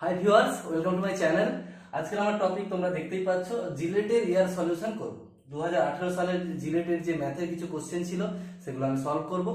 Hi viewers, welcome to my channel. আজকের আমার topic তোমরা দেখতেই পাচ্ছ, জিলেটের ইয়ার সলিউশন করব। 2018 সালের জিলেটের যে ম্যাথের কিছু কোশ্চেন ছিল সেগুলো আমি সলভ করব।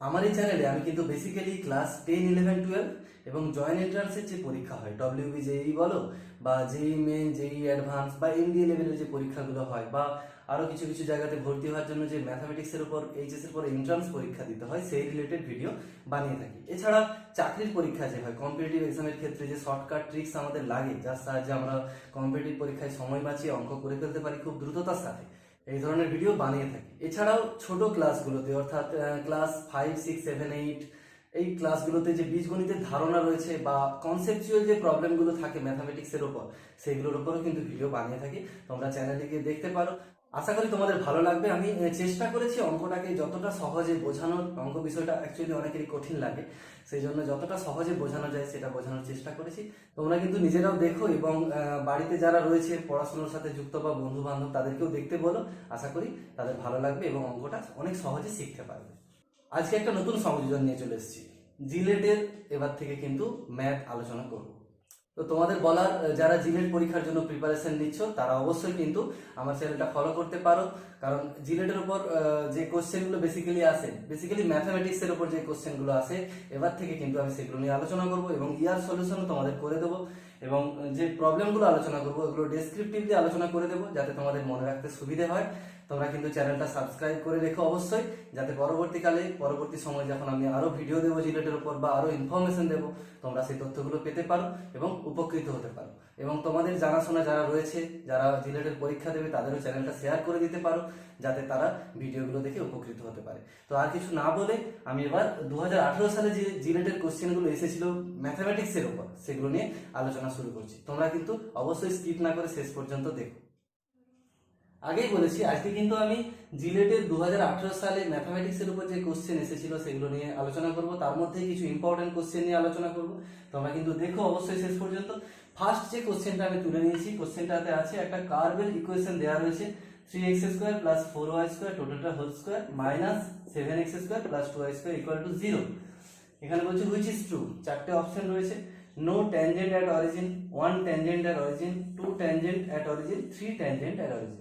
আমার এই চ্যানেলে আমি কিন্তু বেসিক্যালি ক্লাস 10, 11, 12 এবং জয়েন্ট এন্ট্রান্সের যে পরীক্ষা হয়, ডব্লিউবি জেই বলো বা জেই মেন, জেই অ্যাডভান্স বা এনডিএ লেভেলের যে পরীক্ষাগুলো হয়, বা আরো কিছু কিছু জায়গাতে ভর্তি হওয়ার জন্য যে ম্যাথামেটিক্সের উপর এইচএস এর পর এন্ট্রান্স পরীক্ষা দিতে হয়, সেই রিলেটেড ভিডিও বানিয়ে থাকি। এছাড়া চাকরির পরীক্ষা যে হয়, কম্পিটিটিভ এক্সামের ক্ষেত্রে যে শর্টকাট ট্রিক্স আমাদের লাগে, যার সাহায্যে আমরা কম্পিটিটিভ পরীক্ষায় সময় বাঁচিয়ে অঙ্ক করে ফেলতে পারি খুব দ্রুততার সাথে, এই ধরনের ভিডিও বানিয়ে থাকি। এছাড়াও ছোট ক্লাসগুলোতে, অর্থাৎ ক্লাস 5, 6, 7, 8 এই ক্লাসগুলোতে যে বীজগণিতের ধারণা রয়েছে বা কনসেপচুয়াল যে প্রবলেমগুলো থাকে ম্যাথামেটিক্সের উপর, সেগুলোর উপরও কিন্তু ভিডিও বানিয়ে থাকি। তোমরা চ্যানেলে গিয়ে দেখতে পারো। আশা করি তোমাদের ভালো লাগবে। আমি চেষ্টা করেছি অঙ্কটাকে যতটা সহজে বোঝানোর। অঙ্ক বিষয়টা অ্যাকচুয়ালি অনেকেরই কঠিন লাগে, সেই জন্য যতটা সহজে বোঝানো যায় সেটা বোঝানোর চেষ্টা করেছি। তোমরা কিন্তু নিজেরাও দেখো এবং বাড়িতে যারা রয়েছে পড়াশোনার সাথে যুক্ত বা বন্ধু বান্ধব, তাদেরকেও দেখতে বলো। আশা করি তাদের ভালো লাগবে এবং অঙ্কটা অনেক সহজে শিখতে পারবে। আজকে একটা নতুন সংযোজন নিয়ে চলে এসেছি, জিলেটের এবার থেকে কিন্তু ম্যাথ আলোচনা করব। তো তোমাদের বলার, যারা জিলেট পরীক্ষার জন্য প্রিপারেশন নিচ্ছ তারা অবশ্যই কিন্তু আমার চ্যানেলটা ফলো করতে পারো। কারণ জিলেটের উপর যে কোশ্চেনগুলো বেসিক্যালি ম্যাথামেটিক্সের উপর যে কোশ্চেনগুলো আসে, এবার থেকে কিন্তু আমি সেগুলো নিয়ে আলোচনা করব এবং ইয়ার সলিউশনও তোমাদের করে দেবো। এবং যে প্রবলেমগুলো আলোচনা করবো ওগুলো ডেসক্রিপটিভলি আলোচনা করে দেবো, যাতে তোমাদের মনে রাখতে সুবিধে হয়। তোমরা কিন্তু চ্যানেলটা সাবস্ক্রাইব করে রেখো অবশ্যই, যাতে পরবর্তী সময় যখন আমি আরো ভিডিও দেবো জিলেটের উপর বা আরো ইনফরমেশন দেবো, তোমরা সেই তথ্যগুলো পেতে পারো এবং উপকৃত হতে পারো। এবং তোমাদের জানাশোনা যারা রয়েছে, যারা জিলেটের পরীক্ষা দেবে, তাদেরও চ্যানেলটা শেয়ার করে দিতে পারো, যাতে তারা ভিডিওগুলো দেখে উপকৃত হতে পারে। তো আর কিছু না বলে আমি এবার 2018 সালে যে জিলেটের কোশ্চেনগুলো এসেছিল ম্যাথামেটিক্সের উপর, সেগুলো নিয়ে আলোচনা শুরু করছি। তোমরা কিন্তু অবশ্যই স্কিপ না করে শেষ পর্যন্ত দেখো। আগেই বলেছি, আজকে কিন্তু আমি জিলেটের 2018 সালে ম্যাথামেটিক্সের উপর যে কোশ্চেন এসেছিল সেগুলো নিয়ে আলোচনা করব। তার মধ্যে কিছু ইম্পর্টেন্ট কোশ্চেন নিয়ে আলোচনা করব। তোমরা কিন্তু দেখো অবশ্যই শেষ পর্যন্ত। ফার্স্ট যে কোশ্চেনটা আমি তুলে নিয়েছি, কোশ্চেনটাতে আছে একটা কার্ভের ইকুয়েশন দেওয়া রয়েছে, 3x² + 4y² টোটালটা whole square minus 7x² + 2y² = 0। এখানে বলছে হুইচ ইজ ট্রু। চারটে অপশন রয়েছে, no tangent at origin, 1 tangent at origin, 2 tangent at origin, 3 tangent at origin.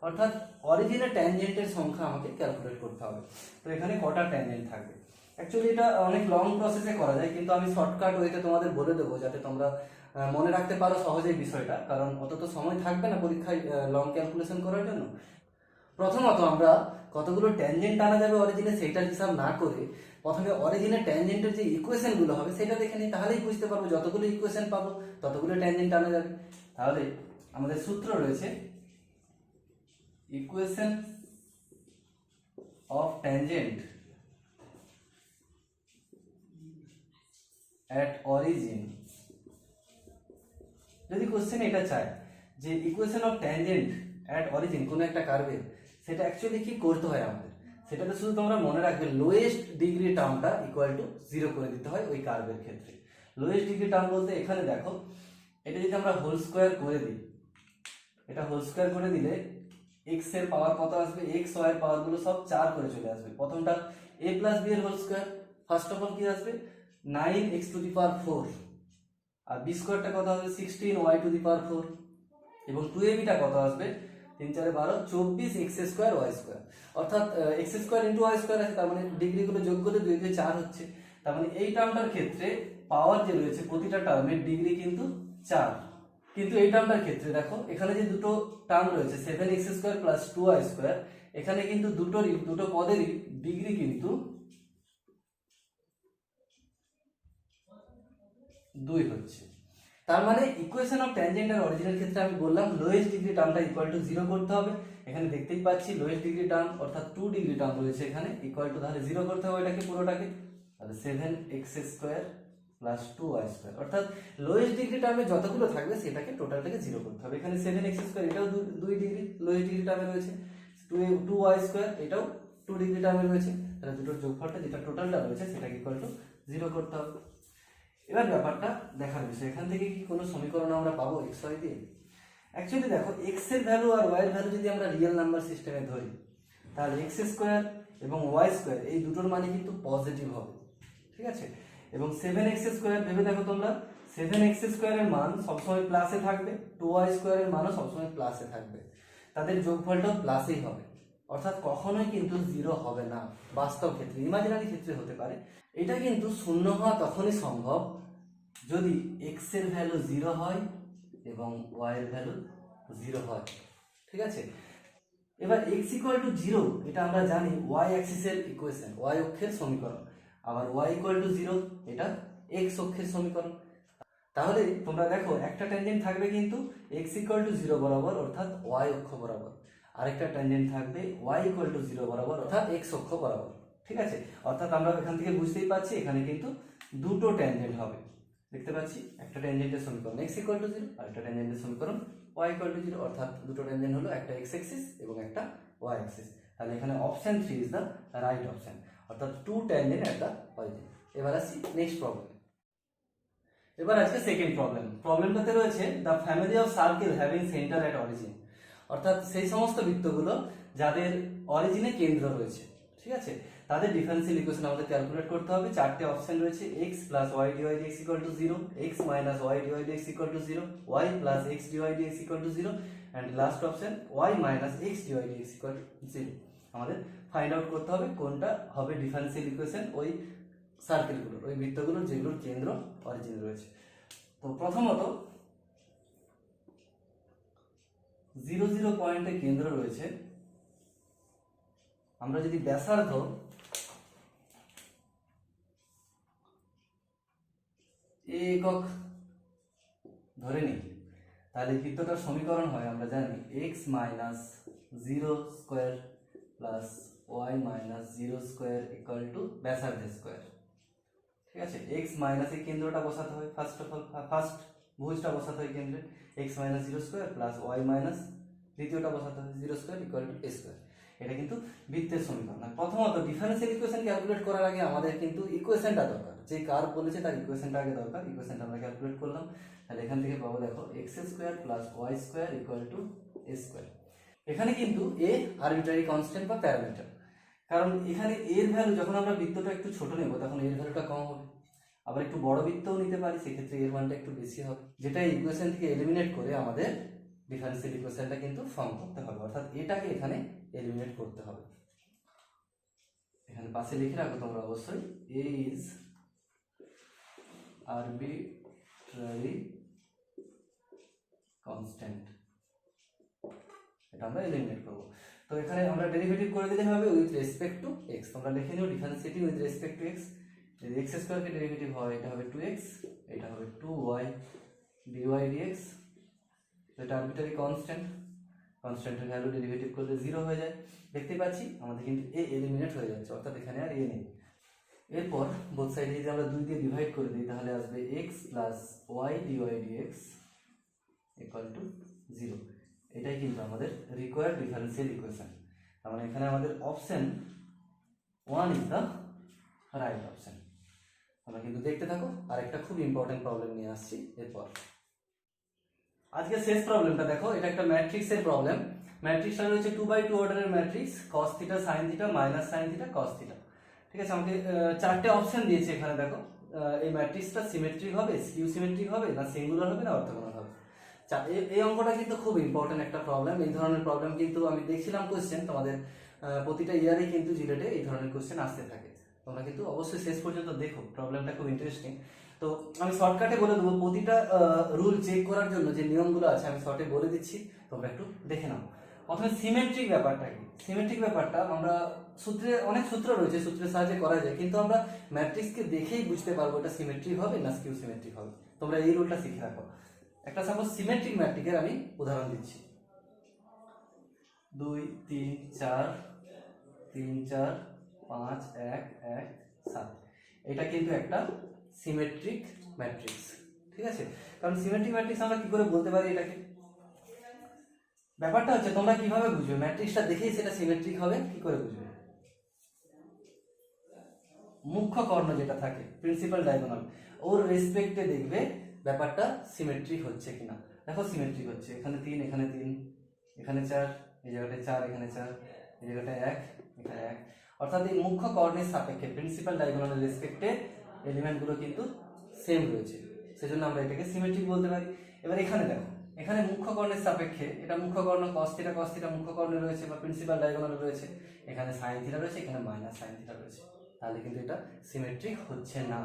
অর্থাৎ অরিজিনের ট্যানজেন্টের সংখ্যা আমাকে ক্যালকুলেট করতে হবে। তো এখানে কটা ট্যানজেন্ট থাকবে। অ্যাকচুয়ালি এটা অনেক লং প্রসেসে করা যায়, কিন্তু আমি শর্টকাট ওয়েতে তোমাদের বলে দেবো, যাতে তোমরা মনে রাখতে পারো সহজেই বিষয়টা। কারণ অত তো সময় থাকবে না পরীক্ষায় লং ক্যালকুলেশন করার জন্য। প্রথমত আমরা কতগুলো ট্যানজেন্ট টানা যাবে অরিজিনে সেইটার হিসাব না করে প্রথমে অরিজিনের ট্যানজেন্টের যে ইকুয়েশন গুলো হবে সেটা দেখে নিই, তাহলেই বুঝতে পারবো যতগুলো ইকুয়েশন পাবো ততগুলো ট্যানজেন্ট টানা যাবে। তাহলে আমাদের সূত্র রয়েছে, equation of tangent at origin. যদি কোশ্চেন এটা চায় যে equation of tangent at origin কোন একটা কার্ভের, সেটা অ্যাকচুয়ালি কি করতে হয় আমাদের, সেটাতে শুধু তোমরা মনে রাখবে লোয়েস্ট ডিগ্রি টার্মটা ইকুয়াল টু 0 করে দিতে হয় ওই কার্ভের ক্ষেত্রে। লোয়েস্ট ডিগ্রি টার্ম বলতে এখানে দেখো, এটা যদি আমরা হোল স্কোয়ার করে দিই, এটা হোল স্কোয়ার করে দিলে এক্স এর পাওয়ার কত আসবে, এক্স ওয়াই এর পাওয়ার গুলো সব 4 করে চলে আসবে। প্রথমটা a + b এর whole square, first of all কি আসবে 9x⁴, আর বি স্কোয়ারটা কত হবে 16y⁴, এবং 2ab টা কত আসবে 3 4 12 24x² y²। অর্থাৎ x² × y² আছে, তার মানে ডিগ্রি গুলো যোগ করলে 2 2 4 হচ্ছে। তার মানে এই টার্মটার ক্ষেত্রে পাওয়ার যে রয়েছে প্রতিটা টার্মের ডিগ্রি কিন্তু 4। কিন্তু এই টার্মটার ক্ষেত্রে দেখো, এখানে যে দুটো টার্ম রয়েছে 7x² + 2y², এখানে কিন্তু দুটো পদেরই ডিগ্রি কিন্তু 2 হচ্ছে। তার মানে ইকুয়েশন অফ ট্যানজেন্ট আর অরিজিনের ক্ষেত্রে আমি বললাম লোয়েস্ট ডিগ্রি টার্মটা ইকুয়াল টু 0 করতে হবে। এখানে দেখতেই পাচ্ছি লোয়েস্ট ডিগ্রি টার্ম অর্থাৎ 2 ডিগ্রি টার্ম রয়েছে এখানে, ইকুয়াল টু তাহলে 0 করতে হবে এটাকে পুরোটাকে। তাহলে 7x² + 2y², অর্থাৎ লোয়েস্ট ডিগ্রি টার্মে যতগুলো থাকবে সেটাকে টোটালটাকে 0 করতে হবে। এখানে 7x² এটাও 2 ডিগ্রি লোয়েস্ট ডিগ্রি টার্মে রয়েছে, 2y² এটাও 2 ডিগ্রি টার্মে রয়েছে। তাহলে দুটোর যোগফলটা যেটা টোটালটা রয়েছে সেটাকে ইকুয়াল টু 0 করতে হবে। এবার ব্যাপারটা দেখার বিষয়, এখান থেকে কি কোনো সমীকরণ আমরা পাবো এক্স ওয়াই দিয়ে? অ্যাকচুয়ালি দেখো, এক্স এর ভ্যালু আর ওয়াই এর ভ্যালু যদি আমরা রিয়েল নাম্বার সিস্টেমে ধরি, তাহলে x² এবং y² এই দুটোর মানে কিন্তু পজিটিভ হবে, ঠিক আছে। এবং 7x² ভেবে দেখো তোমরা, 7x² এর মান সবসময় প্লাসে থাকবে, 2y² এর মানও সবসময় প্লাসে থাকবে, তাদের যোগফলটাও প্লাসেই হবে, অর্থাৎ কখনোই কিন্তু 0 হবে না। বাস্তব ক্ষেত্রে, ইমাজিনারি ক্ষেত্রে হতে পারে। এটা কিন্তু শূন্য হওয়া তখনই সম্ভব যদি x এর ভ্যালু 0 হয় এবং y এর ভ্যালু 0 হয়। ঠিক আছে, এবার x = 0 এটা আমরা জানি y অ্যাক্সিসের ইকুয়েশন, y অক্ষের সমীকরণ। আবার y = 0 এটা x অক্ষের সমীকরণ। তাহলে তোমরা দেখো একটা ট্যানজেন্ট থাকবে কিন্তু x = 0 বরাবর অর্থাৎ y অক্ষ বরাবর, আরেকটা ট্যানজেন্ট থাকবে y = 0 বরাবর অর্থাৎ x অক্ষ বরাবর। ঠিক আছে, অর্থাৎ আমরা এখান থেকে বুঝতেই পারছি এখানে কিন্তু দুটো ট্যানজেন্ট হবে। দেখতে পাচ্ছি একটা ট্যানজেন্টের সমীকরণ x = 0 আর একটা ট্যানজেন্টের সমীকরণ y = 0, অর্থাৎ দুটো ট্যানজেন্ট হলো একটা x অ্যাক্সিস এবং একটা y অ্যাক্সিস। তাহলে এখানে option 3 is the right option, অর্থাৎ to tangent at the origin. এবার আসি নেক্সট প্রবলেম। এবার আজকে সেকেন্ড প্রবলেমটাতে রয়েছে the family of circle having centre at origin, অর্থাৎ সেই সমস্ত বৃত্তগুলো যাদের অরিজিনে কেন্দ্র রয়েছে। ঠিক আছে, তাদের ডিফারেন্সিয়াল ইকুয়েশন আমাদের ক্যালকুলেট করতে হবে। চারটে অপশন রয়েছে, x + y dy dx = 0, x - y dy dx = 0, y + x dy dx = 0 and last option y - x dy dx = 0। আমাদের ফাইন্ড আউট করতে হবে কোনটা হবে ডিফারেন্সিয়াল ইকুয়েশন ওই সার্কেলগুলোর, ওই বৃত্তগুলোর যেগুলোর কেন্দ্র অরিজিনে রয়েছে। তো প্রথমত 0 0 পয়েন্টে কেন্দ্র রয়েছে। আমরা যদি ব্যাসার্ধ একক ধরে নিই তাহলে বৃত্তটার সমীকরণ হয়, আমরা জানি x - 0² + y - 0² = ব্যাসার্ধের স্কয়ার। ঠিক আছে, x মাইনাস এই কেন্দ্রটা বসাতে হয়, ফার্স্ট ভুজটা বসাতে হয় কেন্দ্রে, x - 0² + y - দ্বিতীয়টা বসাতে হয় 0² = a²। এটা কিন্তু বৃত্তের সমীকরণ। প্রথমত ডিফারেন্সিয়াল ইকুয়েশন ক্যালকুলেট করার আগে আমাদের কিন্তু ইকুয়েশনটা দরকার, যে কার্ভ বলেছে তার ইকুয়েশনটা আগে দরকার। ইকুয়েশনটা আমরা ক্যালকুলেট করলাম, তাহলে এখান থেকে পাবো দেখো x² + y² = a²। এখানে কিন্তু a আরবিট্রারি কনস্ট্যান্ট বা প্যারামিটার, কারণ এখানে এর ভ্যালু যখন আমরা বৃত্তটা একটু ছোট নেব তখন এর ভ্যালুটা কম হবে, আবার একটু বড় বৃত্তও নিতে পারি, সেক্ষেত্রে এর মানটা একটু বেশি হবে, যেটা এই ইকুয়েশন থেকে এলিমিনেট করে আমাদের ডিফারেন্সিয়াল ইকুয়েশনটা কিন্তু ফর্ম করতে হবে, অর্থাৎ এটাকে এখানে এলিমিনেট করতে হবে। এখানে পাশে লিখে রাখো তোমরা অবশ্যই, a ইজ আরবিট্রারি কনস্ট্যান্ট, এটা আমরা এলিমিনেট করব। তো এখানে আমরা ডেরিভেটিভ করে দিলে হবে উইথ রেসপেক্ট টু x। তোমরা লিখে নিও differentiating with respect to x। যদি x² কে ডেরিভেটিভ হয় এটা হবে 2x, এটা হবে 2y dy dx। এটা আরবিট্রারি কনস্ট্যান্ট, কনস্ট্যান্টের ভ্যালু ডেরিভেটিভ করলে 0 হয়ে যায়। দেখতে পাচ্ছি আমাদের কিন্তু a এলিমিনেট হয়ে যাচ্ছে, অর্থাৎ এখানে আর a নেই। এরপর বোথ সাইডে যদি আমরা 2 দিয়ে ডিভাইড করে দিই তাহলে আসবে x + y dy dx = 0। এটাই কিন্তু আমাদের রিকোয়ার্ড ডিফারেন্সিয়াল ইকুয়েশন। তার মানে এখানে আমাদের option 1 is the right option. আমরা কিন্তু দেখতে থাকো, আর একটা খুব ইম্পর্টেন্ট প্রবলেম নিয়ে আসছি এরপর। আজকে শেষ প্রবলেমটা দেখো, এটা একটা ম্যাট্রিক্সের প্রবলেম। ম্যাট্রিক্সটা রয়েছে 2x2 অর্ডারের matrix, cos θ sin θ sin θ cos θ। ঠিক আছে, আমাকে চারটে অপশন দিয়েছে এখানে দেখো। এই ম্যাট্রিক্সটা সিমেট্রিক হবে, স্কিউ সিমেট্রিক হবে, না সিঙ্গুলার হবে, না অর্থোগোনাল হবে। এই অঙ্কটা কিন্তু খুব ইম্পর্টেন্ট একটা প্রবলেম। এই ধরনের প্রবলেম কিন্তু আমি দেখছিলাম কোশ্চেন তোমাদের প্রতিটা ইয়ারে কিন্তু জিলেটে এই ধরনের কোশ্চেন আসতে থাকে। তোমরা কিন্তু অবশ্যই শেষ পর্যন্ত দেখো, প্রবলেমটা খুব ইন্টারেস্টিং। তো আমি শর্টকাটে বলে দেবো, প্রতিটা রুল চেক করার জন্য যে নিয়মগুলো আছে আমি শর্টে বলে দিচ্ছি, তোমরা একটু দেখে নাও। প্রথমে সিমেট্রিক ব্যাপারটা কি? সিমেট্রিক ব্যাপারটা আমরা সূত্রে, অনেক সূত্র রয়েছে, সূত্রের সাহায্যে করা যায়, কিন্তু আমরা ম্যাট্রিক্সকে দেখেই বুঝতে পারবো এটা সিমেট্রিক হবে না স্কিউ সিমেট্রিক হবে। তোমরা এই রুলটা শিখে রাখো। একটা সাপোজ সিমেট্রিক ম্যাট্রিক্সের আমি উদাহরণ দিচ্ছি, 2 3 4 3 4 5 1 1 7। এটা কিন্তু একটা সিমেট্রিক ম্যাট্রিক্স। ঠিক আছে, কারণ সিমেট্রিক ম্যাট্রিক্স আমরা কি করে বলতে পারি এটাকে? ব্যাপারটা হচ্ছে তোমরা কিভাবে বুঝবে ম্যাট্রিক্সটা দেখেই সেটা সিমেট্রিক হবে, কি করে বুঝবে? মুখ্য কর্ণ যেটা থাকে, প্রিন্সিপাল ডায়াগোনাল, ওর রেসপেক্টে দেখবে ব্যাপারটা সিমেট্রিক হচ্ছে কিনা। দেখো সিমেট্রিক হচ্ছে, এখানে 3 এখানে 3 এখানে 4, এই জায়গাটায় 4 এখানে 4, এই জায়গাটায় 1 এখানে 1, অর্থাৎ এই মুখ্য কর্ণের সাপেক্ষে প্রিন্সিপাল ডায়াগোনালের রেসপেক্টে এলিমেন্টগুলো কিন্তু সেম রয়েছে, সেজন্য আমরা এটাকে সিমেট্রিক বলতে পারি। এবার এখানে দেখো, এখানে মুখ্য কর্ণের সাপেক্ষে, এটা মুখ্য কর্ণ cos θ মুখ্য কর্ণে রয়েছে বা প্রিন্সিপাল ডায়াগোনালে রয়েছে, এখানে sin θ রয়েছে, এখানে মাইনাস sin θ রয়েছে, তাহলে কিন্তু এটা সিমেট্রিক হচ্ছে না,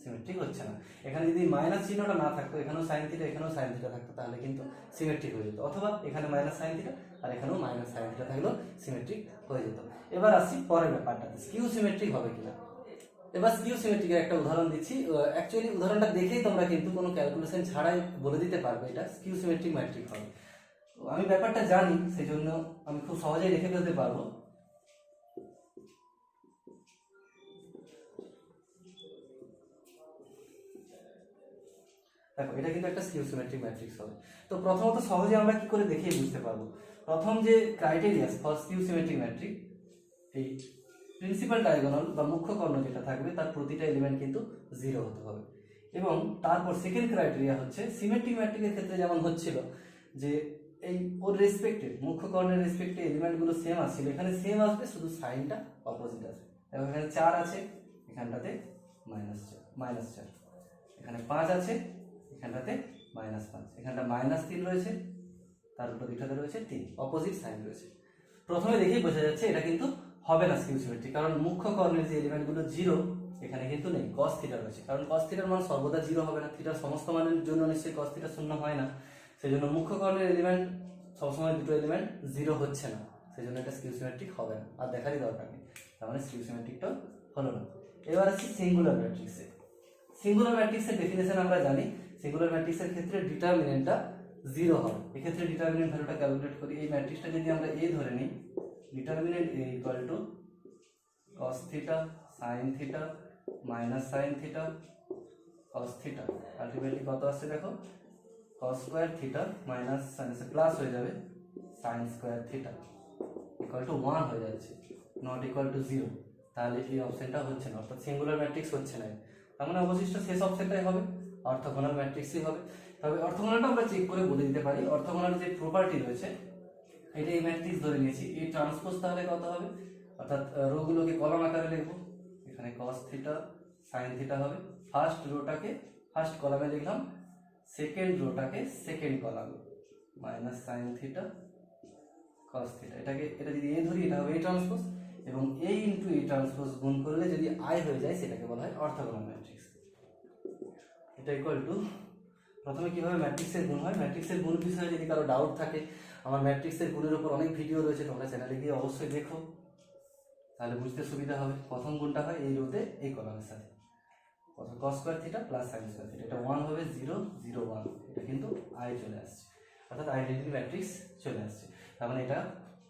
সিমেট্রিক হচ্ছে না। এখানে যদি মাইনাস চিহ্নটা না থাকতো, এখানেও sin θ এখানেও sin θ থাকতো, তাহলে কিন্তু সিমেট্রিক হয়ে যেত, অথবা এখানে মাইনাস sin θ আর এখানেও মাইনাস sin θ থাকলেও সিমেট্রিক হয়ে যেত। এবার আসছি পরের ব্যাপারটাতে, স্কিউ সিমেট্রিক হবে কিনা। এবার স্কিউ সিমেট্রিকের একটা উদাহরণ দিচ্ছি। অ্যাকচুয়ালি উদাহরণটা দেখেই তোমরা কিন্তু কোনো ক্যালকুলেশন ছাড়াই বলে দিতে পারবে এটা স্কিউ সিমেট্রিক ম্যাট্রিক হবে। তো আমি ব্যাপারটা জানি, সেই জন্য আমি খুব সহজেই রেখে ফেলতে পারবো। দেখো, এটা কিন্তু একটা স্কিউ সিমেট্রিক ম্যাট্রিক্স হবে। তো প্রথমত সহজে আমরা কি করে দেখেই বুঝতে পারবো, প্রথম যে criteria for skew symmetric matric, এই প্রিন্সিপাল ডায়াগোনাল বা মুখ্য কর্ণ যেটা থাকবে তার প্রতিটা এলিমেন্ট কিন্তু 0 হতে হবে। এবং তারপর সেকেন্ড ক্রাইটেরিয়া হচ্ছে সিমেট্রিক ম্যাট্রিকের ক্ষেত্রে যেমন হচ্ছিল যে এই ওর রেসপেক্টে, মুখ্য কর্ণের রেসপেক্টে এলিমেন্টগুলো সেম আসছিল, এখানে সেম আসবে, শুধু সাইনটা অপোজিট আসবে। এবং এখানে 4 আছে, এখানটাতে -4, এখানে 5 আছে, এখানটাতে -5, এখানটা -3 রয়েছে, তার উপর দুইটাতে রয়েছে 3, অপোজিট সাইন রয়েছে। প্রথমে দেখেই বোঝা যাচ্ছে এটা কিন্তু হবে না স্কিউ সিমেট্রিক, কারণ মুখ্য কর্ণের যে এলিমেন্টগুলো 0 এখানে কিন্তু নেই, cos θ রয়েছে, কারণ cos θ এর মান সর্বদা 0 হবে না, থিটার সমস্ত মানের জন্য নিশ্চয়ই cos θ শূন্য হয় না, সেজন্য মুখ্য কর্ণের এলিমেন্ট সবসময় দুটো এলিমেন্ট 0 হচ্ছে না, সেজন্য এটা স্কিউ সিমেট্রিক হবে না, আর দেখারই দরকার নেই, তার মানে স্কিউ সিমেট্রিকটা হলো না। এবার আসছি সিঙ্গুলার ম্যাট্রিক্সে। সিঙ্গুলার ম্যাট্রিক্সের ডেফিনেশন আমরা জানি, সিঙ্গুলার ম্যাট্রিক্সের ক্ষেত্রে ডিটারমিনেন্টটা 0 হবে। এক্ষেত্রে ডিটারমিনেন্ট ভ্যালুটা ক্যালকুলেট করি, এই ম্যাট্রিক্সটা যদি আমরা a ধরে নিই, determinant a equal to cos θ sin θ minus sin θ cos θ, ultimately কত আসছে দেখো, cos square θ minus sin plus হয়ে যাবে sin স্কয়ার θ ইকুয়াল টু 1 হয়ে যাচ্ছে, নট ইকুয়াল টু 0, তাহলে এই অপশনটা হচ্ছে না, অর্থাৎ সিঙ্গুলার ম্যাট্রিক্স হচ্ছে না। তার মানে অবশিষ্ট শেষ অপশনটাই হবে, অর্থোগোনাল ম্যাট্রিক্সই হবে। তবে অর্থোগোনালটা আমরা চেক করে বলে দিতে পারি, অর্থোগোনাল যে প্রপার্টি রয়েছে, এটা এই ম্যাট্রিক্স ধরে নিয়েছি, এই ট্রান্সপোজ তাহলে কত হবে, অর্থাৎ রোগুলোকে কলাম আকারে লিখবো, এখানে cos θ sin θ হবে, ফার্স্ট রোটাকে ফার্স্ট কলামে লিখলাম, সেকেন্ড রোটাকে সেকেন্ড কলামে, মাইনাস sin θ cos θ, এটা যদি a ধরি এটা হবে a ট্রান্সপোজ, এবং a ইনটু a ট্রান্সপোজ গুণ করলে যদি i হয়ে যায় সেটাকে বলা হয় অর্থোগোনাল ম্যাট্রিক্স। এটা ইকুয়াল টু, প্রথমে কিভাবে ম্যাট্রিক্সের গুণ হয়, ম্যাট্রিক্সের গুণ বিষয়ে যদি কারো ডাউট থাকে, আমার ম্যাট্রিক্সের গুণের উপর অনেক ভিডিও রয়েছে, তোমরা চ্যানেলে গিয়ে অবশ্যই দেখো, তাহলে বুঝতে সুবিধা হবে। প্রথম গুণটা হয় এই রোতে এই কলামের সাথে, cos square theta plus sin square theta, এটা 1 হবে, 0 0 1, এটা কিন্তু i চলে আসছে, অর্থাৎ আইডেন্টিটি ম্যাট্রিক্স চলে আসছে, তার মানে এটা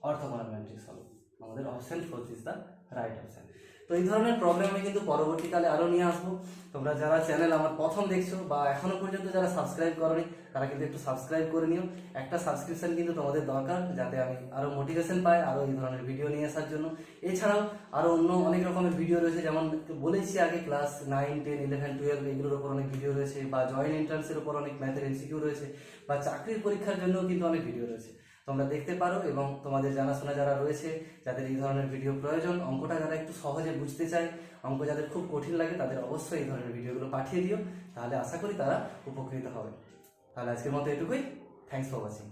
অর্থোগোনাল ম্যাট্রিক্স হবে। আমাদের option 4 is the right option. তো এই ধরনের প্রবলেম আমি কিন্তু পরবর্তীকালে আরো নিয়ে আসবো। তোমরা যারা চ্যানেল আমার প্রথম দেখছো বা এখনো পর্যন্ত যারা সাবস্ক্রাইব করোনি, তারা কিন্তু একটু সাবস্ক্রাইব করে নিও, একটা সাবস্ক্রিপশন কিন্তু তোমাদের দরকার, যাতে আমি আরো মোটিভেশন পাই আরো এই ধরনের ভিডিও নিয়ে আসার জন্য। এছাড়াও আরো অন্য অনেক রকমের ভিডিও রয়েছে, যেমন বলেছি আগে ক্লাস 9 10 11 12 এগুলোর উপর অনেক ভিডিও রয়েছে, বা জয়েন্ট এন্ট্রান্সের উপর অনেক ম্যাথের এমসিকিউ রয়েছে, বা চাকরির পরীক্ষার জন্য কিন্তু অনেক ভিডিও রয়েছে, তোমরা দেখতে পারো। এবং তোমাদের জানাশোনা যারা রয়েছে, যাদের এই ধরনের ভিডিও প্রয়োজন, অঙ্কটা যারা একটু সহজে বুঝতে চায়, অঙ্ক যাদের খুব কঠিন লাগে, তাদের অবশ্যই এই ধরনের ভিডিওগুলো পাঠিয়ে দিও, তাহলে আশা করি তারা উপকৃত হবে। তাহলে আজকের মতো এটুকুই, থ্যাংকস ফর ওয়াচিং।